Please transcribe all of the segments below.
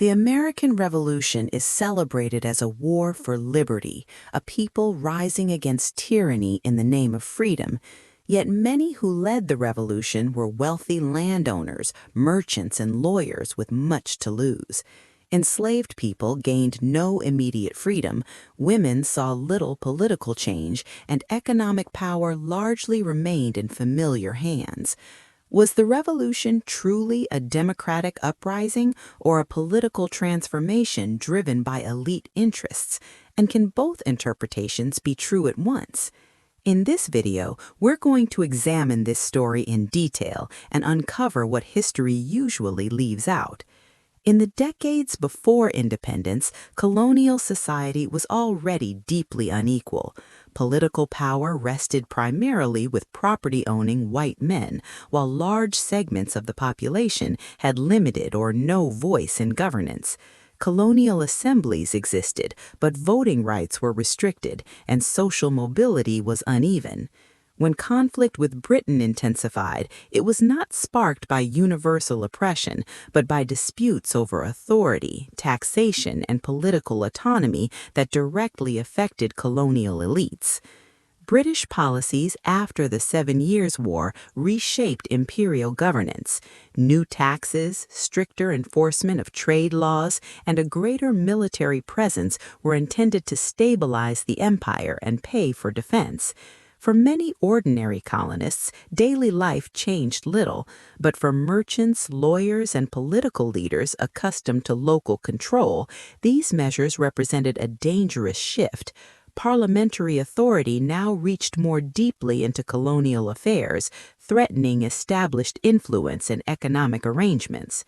The American Revolution is celebrated as a war for liberty, a people rising against tyranny in the name of freedom. Yet many who led the revolution were wealthy landowners, merchants, and lawyers with much to lose. Enslaved people gained no immediate freedom, women saw little political change, and economic power largely remained in familiar hands. Was the revolution truly a democratic uprising or a political transformation driven by elite interests? And can both interpretations be true at once? In this video, we're going to examine this story in detail and uncover what history usually leaves out. In the decades before independence, colonial society was already deeply unequal. Political power rested primarily with property-owning white men, while large segments of the population had limited or no voice in governance. Colonial assemblies existed, but voting rights were restricted, and social mobility was uneven. When conflict with Britain intensified, it was not sparked by universal oppression, but by disputes over authority, taxation, and political autonomy that directly affected colonial elites. British policies after the 7 Years' War reshaped imperial governance. New taxes, stricter enforcement of trade laws, and a greater military presence were intended to stabilize the empire and pay for defense. For many ordinary colonists, daily life changed little, but for merchants, lawyers, and political leaders accustomed to local control, these measures represented a dangerous shift. Parliamentary authority now reached more deeply into colonial affairs, threatening established influence and economic arrangements.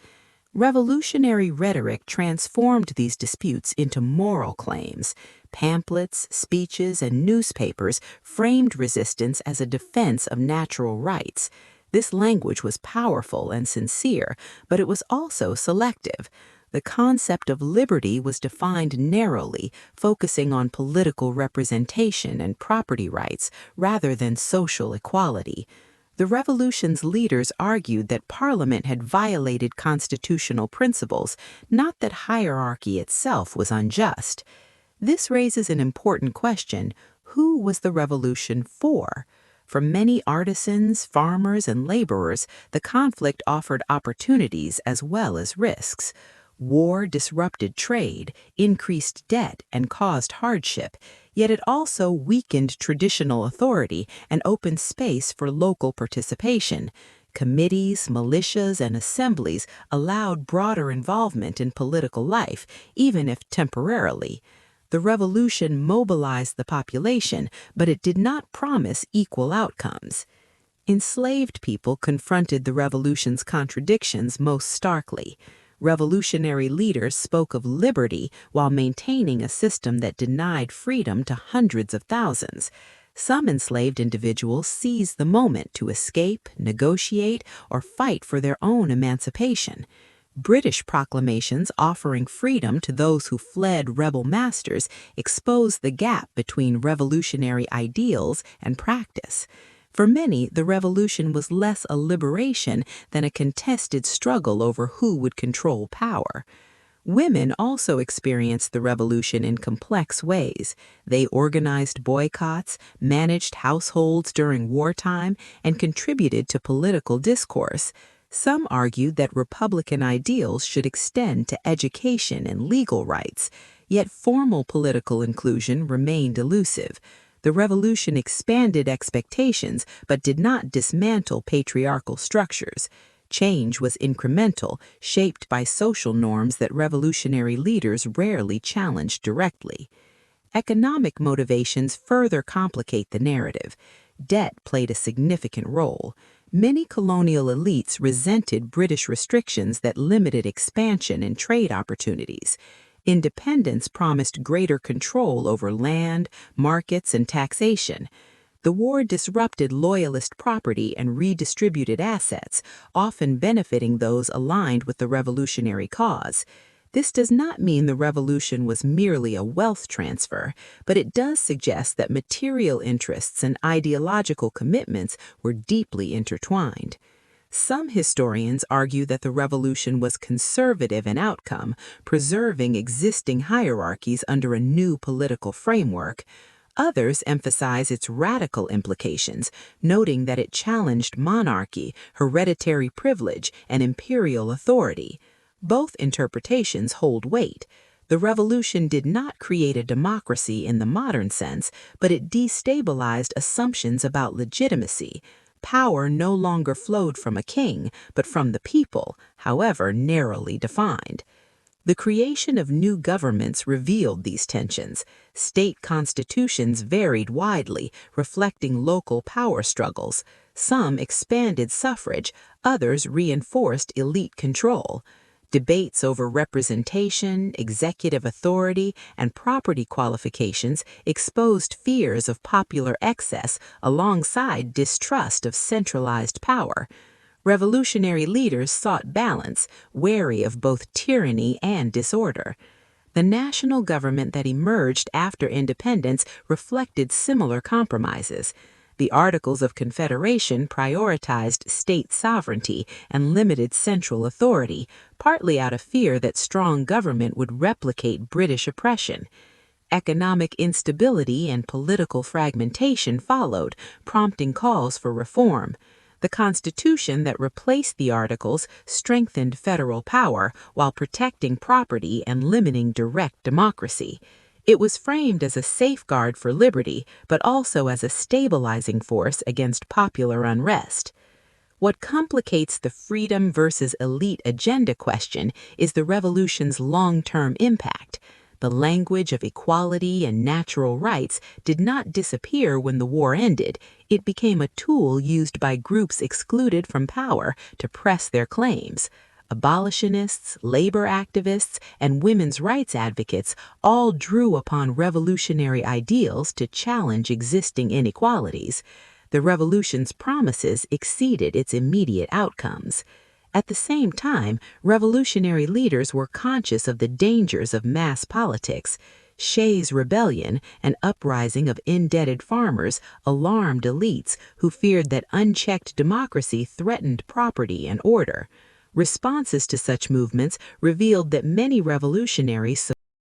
Revolutionary rhetoric transformed these disputes into moral claims. Pamphlets, speeches, and newspapers framed resistance as a defense of natural rights. This language was powerful and sincere, but it was also selective. The concept of liberty was defined narrowly, focusing on political representation and property rights rather than social equality. The revolution's leaders argued that Parliament had violated constitutional principles, not that hierarchy itself was unjust. This raises an important question: who was the revolution for? For many artisans, farmers, and laborers, the conflict offered opportunities as well as risks. War disrupted trade, increased debt, and caused hardship, yet it also weakened traditional authority and opened space for local participation. Committees, militias, and assemblies allowed broader involvement in political life, even if temporarily. The revolution mobilized the population, but it did not promise equal outcomes. Enslaved people confronted the revolution's contradictions most starkly. Revolutionary leaders spoke of liberty while maintaining a system that denied freedom to hundreds of thousands. Some enslaved individuals seized the moment to escape, negotiate, or fight for their own emancipation. British proclamations offering freedom to those who fled rebel masters exposed the gap between revolutionary ideals and practice. For many, the revolution was less a liberation than a contested struggle over who would control power. Women also experienced the revolution in complex ways. They organized boycotts, managed households during wartime, and contributed to political discourse. Some argued that Republican ideals should extend to education and legal rights, yet formal political inclusion remained elusive. The revolution expanded expectations but did not dismantle patriarchal structures. Change was incremental, shaped by social norms that revolutionary leaders rarely challenged directly. Economic motivations further complicate the narrative. Debt played a significant role. Many colonial elites resented British restrictions that limited expansion and trade opportunities. Independence promised greater control over land, markets, and taxation. The war disrupted loyalist property and redistributed assets, often benefiting those aligned with the revolutionary cause. This does not mean the revolution was merely a wealth transfer, but it does suggest that material interests and ideological commitments were deeply intertwined. Some historians argue that the revolution was conservative in outcome, preserving existing hierarchies under a new political framework. Others emphasize its radical implications, noting that it challenged monarchy, hereditary privilege, and imperial authority. Both interpretations hold weight. The revolution did not create a democracy in the modern sense, but it destabilized assumptions about legitimacy. Power no longer flowed from a king, but from the people, however narrowly defined. The creation of new governments revealed these tensions. State constitutions varied widely, reflecting local power struggles. Some expanded suffrage, others reinforced elite control. Debates over representation, executive authority, and property qualifications exposed fears of popular excess alongside distrust of centralized power. Revolutionary leaders sought balance, wary of both tyranny and disorder. The national government that emerged after independence reflected similar compromises. The Articles of Confederation prioritized state sovereignty and limited central authority, partly out of fear that strong government would replicate British oppression. Economic instability and political fragmentation followed, prompting calls for reform. The Constitution that replaced the Articles strengthened federal power while protecting property and limiting direct democracy. It was framed as a safeguard for liberty, but also as a stabilizing force against popular unrest. What complicates the freedom versus elite agenda question is the revolution's long-term impact. The language of equality and natural rights did not disappear when the war ended. It became a tool used by groups excluded from power to press their claims. Abolitionists, labor activists, and women's rights advocates all drew upon revolutionary ideals to challenge existing inequalities. The revolution's promises exceeded its immediate outcomes. At the same time, revolutionary leaders were conscious of the dangers of mass politics. Shays' rebellion, an uprising of indebted farmers, alarmed elites who feared that unchecked democracy threatened property and order. Responses to such movements revealed that many revolutionaries